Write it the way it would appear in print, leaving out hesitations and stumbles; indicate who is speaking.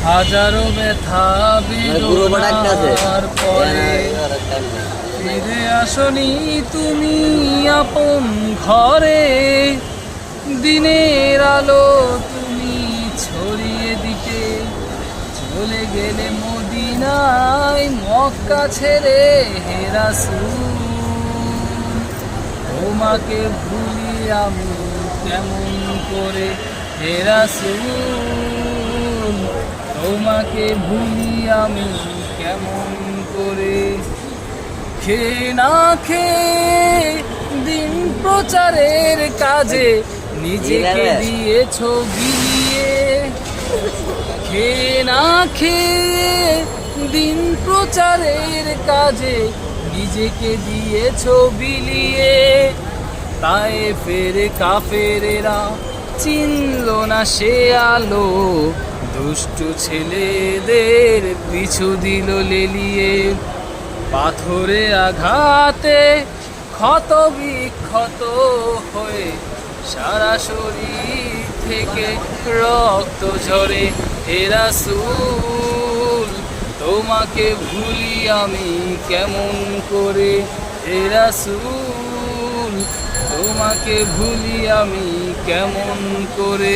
Speaker 1: হাজারো ব্যথা বেদনার পরে ফিরে আসনি তুমি আপন ঘরে। দিনের আলো তুমি ছড়িয়ে দিতে চলে গেলে মদিনায় মক্কা ছেড়ে হে রাসূল। তোমাকে ভুলি আমি কেমন করে হে রাসূল, তোমাকে ভুলি আমি কেমন করে। খেয়ে না খেয়ে দিন প্রচারের কাজে নিজেকে দিয়েছো বিলিয়ে। খেয়ে না খেয়ে দিন প্রচারের কাজে নিজেকে দিয়েছো বিলিয়ে। তায়েফের কাফেরেরা চিনল না সে আলো, দুষ্টু ছেলেদের পিছু দিল লেলিয়ে। পাথরে আঘাতে ক্ষত বিক্ষত হয়ে সারা শরীর থেকে রক্ত ঝরে হে রাসূল, তোমাকে ভুলি আমি কেমন করে হে রাসূল, তোমাকে ভুলি আমি কেমন করে।